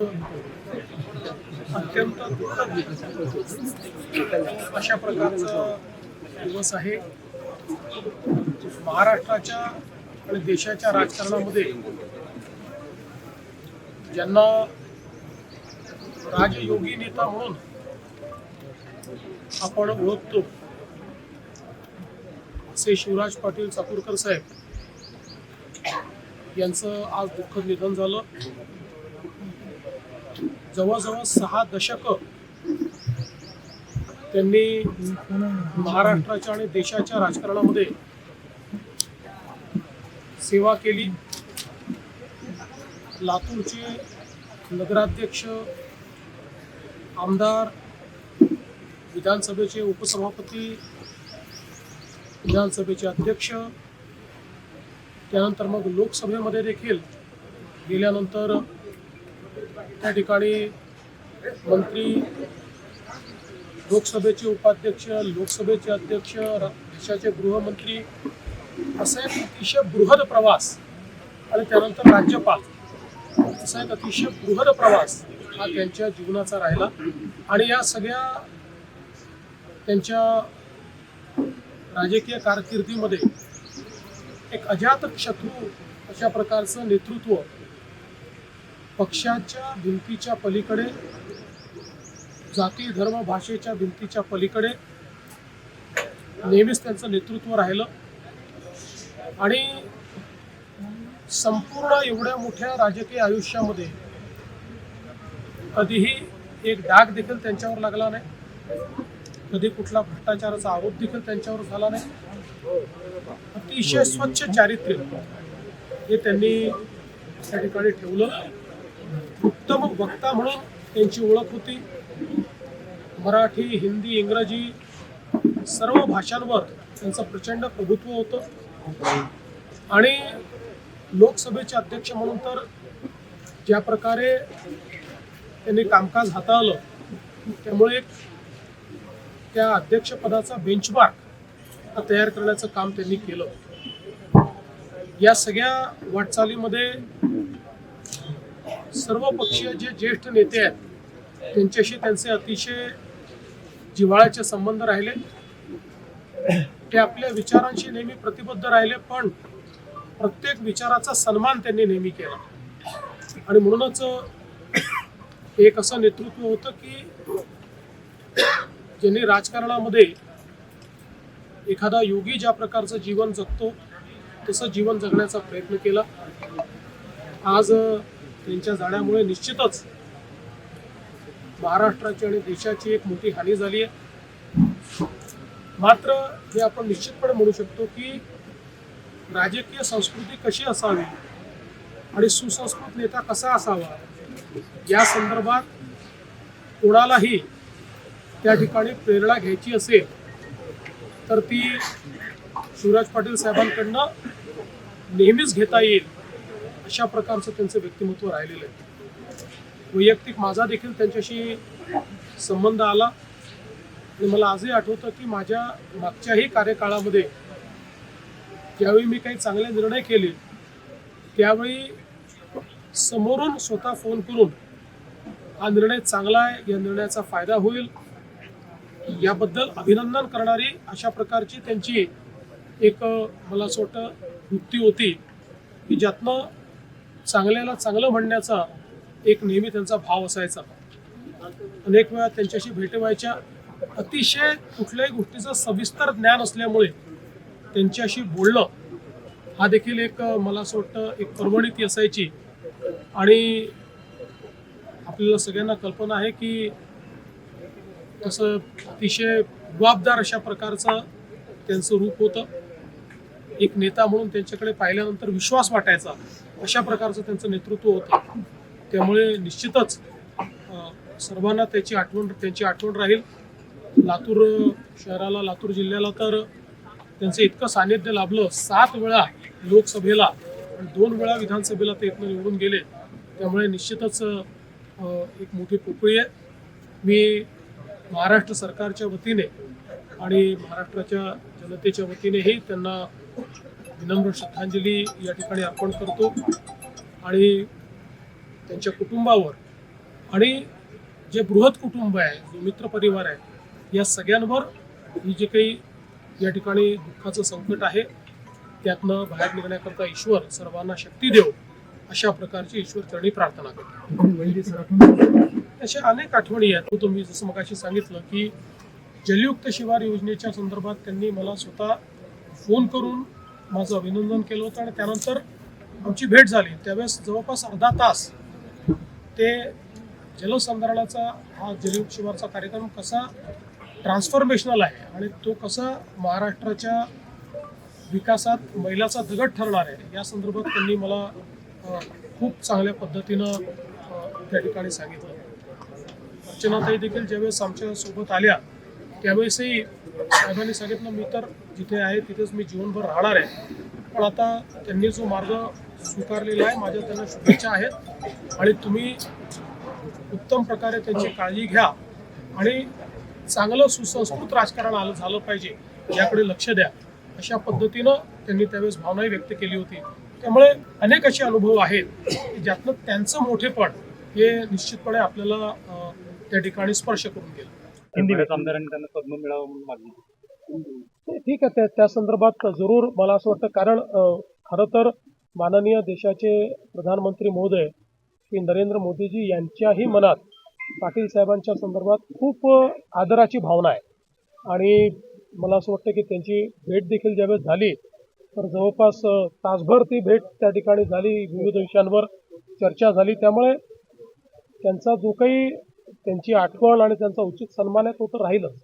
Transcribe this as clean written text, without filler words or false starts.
अत्यंत दुःखद अशा प्रकारचा दिवस आहे. महाराष्ट्राच्या आणि देशाच्या राजकारणामध्ये ज्यांना राजयोगी नेता म्हणून आपण ओळखतो असे शिवराज पाटील चाकूरकर साहेब यांचं आज दुःखद निधन झालं. जवळजवळ 6 दशकं त्यांनी महाराष्ट्राच्या आणि देशाच्या राजकारणामध्ये सेवा केली. लातूरचे नगराध्यक्ष, आमदार, विधानसभेचे उपसभापती, विधानसभेचे अध्यक्ष, त्यानंतर मग लोकसभेमध्ये देखील गेल्यानंतर त्या ठिकाणी मंत्री, लोकसभेचे उपाध्यक्ष, लोकसभेचे अध्यक्ष, देशाचे गृहमंत्री असा एक अतिशय बृहद प्रवास आणि त्यानंतर राज्यपाल असा एक अतिशय बृहद प्रवास हा त्यांच्या जीवनाचा राहिला. आणि या सगळ्या त्यांच्या राजकीय कारकिर्दीमध्ये एक अजातशत्रू अशा प्रकारचं नेतृत्व, पक्षाच्या भिंतीच्या पलीकडे, जाती धर्म भाषेच्या भिंतीच्या पलीकडे नेहमीच त्यांचं नेतृत्व राहिलं. आणि संपूर्ण एवढ्या मोठ्या राजकीय आयुष्यामध्ये कधीही एक डाग देखील त्यांच्यावर लागला नाही, कधी कुठला भ्रष्टाचाराचा आरोप देखील त्यांच्यावर झाला नाही. अतिशय स्वच्छ चारित्र्य हे त्यांनी त्या ठिकाणी ठेवलं. उत्तम वक्ता म्हणून त्यांची ओळख होती. मराठी, हिंदी, इंग्रजी सर्व भाषांवर त्यांचं प्रचंड प्रभुत्व होतं. आणि लोकसभेचे अध्यक्ष म्हणून तर ज्या प्रकारे त्यांनी कामकाज हाताळलं, त्यामुळे त्या अध्यक्षपदाचा बेंचमार्क तयार करण्याचं काम त्यांनी केलं. या सगळ्या वाटचालीमध्ये सर्व पक्षीय जे ज्येष्ठ नेते आहेत त्यांच्याशी त्यांचे अतिशय जिव्हाळ्याचे संबंध राहिले. ते आपल्या विचारांशी नेहमी प्रतिबद्ध राहिले, पण प्रत्येक विचाराचा सन्मान त्यांनी नेहमी केला. आणि म्हणूनच एक असं नेतृत्व होतं की ज्यांनी राजकारणामध्ये एखादा योगी ज्या प्रकारचं जीवन जगतो तसं जीवन जगण्याचा प्रयत्न केला. आज त्यांच्या जाण्यामुळे निश्चितच महाराष्ट्राची आणि देशाची एक मोठी हानी झाली आहे. मात्र हे आपण निश्चितपणे म्हणू शकतो की राजकीय संस्कृती कशी असावी आणि सुसंस्कृत नेता कसा असावा या संदर्भात कोणालाही त्या ठिकाणी प्रेरणा घ्यायची असेल तर ती शिवराज पाटील साहेबांकडनं नेहमीच घेता येईल अशा प्रकारचं त्यांचं व्यक्तिमत्व राहिलेलं आहे. वैयक्तिक माझा देखील त्यांच्याशी संबंध आला आणि मला आजही आठवतं की माझ्या मागच्याही कार्यकाळामध्ये ज्यावेळी मी काही चांगले निर्णय केले त्यावेळी समोरून स्वतः फोन करून हा निर्णय चांगला आहे, या निर्णयाचा फायदा होईल याबद्दल अभिनंदन करणारी अशा प्रकारची त्यांची एक मला असं वाटतं वृत्ती होती की ज्यातनं चांगल्याला चांगलं म्हणण्याचा एक नेहमी त्यांचा भाव असायचा. अनेक वेळा त्यांच्याशी भेटी व्हायच्या. अतिशय कुठल्याही गोष्टीचं सविस्तर ज्ञान असल्यामुळे त्यांच्याशी बोलणं हा देखील एक मला असं वाटतं एक पर्वणीती असायची. आणि आपल्याला सगळ्यांना कल्पना आहे की तसं अतिशय जबाबदार अशा प्रकारचं त्यांचं रूप होतं. एक नेता म्हणून त्यांच्याकडे पाहिल्यानंतर विश्वास वाटायचा अशा प्रकारचं त्यांचं नेतृत्व होतं. त्यामुळे निश्चितच सर्वांना त्यांची आठवण राहील. लातूर शहराला, लातूर जिल्ह्याला तर त्यांचं इतकं सानिध्य लाभलं. 7 वेळा लोकसभेला आणि 2 वेळा विधानसभेला ते इथनं निवडून गेले. त्यामुळे निश्चितच एक मोठी पोकळी आहे. मी महाराष्ट्र सरकारच्या वतीने आणि महाराष्ट्राच्या जनतेच्या वतीनेही त्यांना विनम्र श्रद्धांजली या ठिकाणी अर्पण करतो. आणि त्यांच्या कुटुंबावर आणि जे बृहत कुटुंब आहे, जो मित्र परिवार आहे, या सगळ्यांवर ही जे काही या ठिकाणी दुःखाचं संकट आहे त्यातनं बाहेर निघण्याकरता ईश्वर सर्वांना शक्ती देव, अशा प्रकारची ईश्वरचरणी प्रार्थना करतो. अशा अनेक आठवणी आहेत. तुम्ही जसं मगाशी सांगितलं की जलयुक्त शिवार योजनेच्या संदर्भात त्यांनी मला स्वतः फोन करून माझं अभिनंदन केलं होतं आणि त्यानंतर आमची भेट झाली. त्यावेळेस जवळपास अर्धा तास ते जलसंधारणाचा हा जलयुक्त शिवारचा कार्यक्रम कसा ट्रान्सफॉर्मेशनल आहे आणि तो कसा महाराष्ट्राच्या विकासात मैलाचा दगड ठरणार आहे या संदर्भात त्यांनी मला खूप चांगल्या पद्धतीनं त्या ठिकाणी सांगितलं. अर्चनाताई देखील ज्यावेळेस आमच्या सोबत आल्या त्यावेळेसही साहेबांनी सांगितलं मी तर जिथे आहे तिथेच मी जीवनभर राहणार आहे, पण आता त्यांनी जो मार्ग स्वीकारलेला आहे माझ्या त्यांना शुभेच्छा आहेत आणि तुम्ही उत्तम प्रकारे त्यांची काळजी घ्या आणि चांगलं सुसंस्कृत राजकारण झालं पाहिजे याकडे लक्ष द्या, अशा पद्धतीनं त्यांनी त्यावेळेस भावनाही व्यक्त केली होती. त्यामुळे अनेक असे अनुभव आहेत ज्यातनं त्यांचं मोठेपण हे निश्चितपणे आपल्याला त्या ठिकाणी स्पर्श करून गेलं. आमदारांनी त्यांना पद्म मिळावं म्हणून मागणी. ठीक आहे, त्या संदर्भात जरूर मला असं वाटतं, कारण खरं तर माननीय देशाचे प्रधानमंत्री महोदय श्री नरेंद्र मोदीजी यांच्याही मनात पाटील साहेबांच्या संदर्भात खूप आदराची भावना आहे आणि मला असं वाटतं की त्यांची भेट देखील ज्यावेळेस झाली तर जवळपास तासभर ती भेट त्या ठिकाणी झाली, विविध विषयांवर चर्चा झाली. त्यामुळे त्यांचा जो काही त्यांची आठवण आणि त्यांचा उचित सन्मान आहे तो तर राहीलच.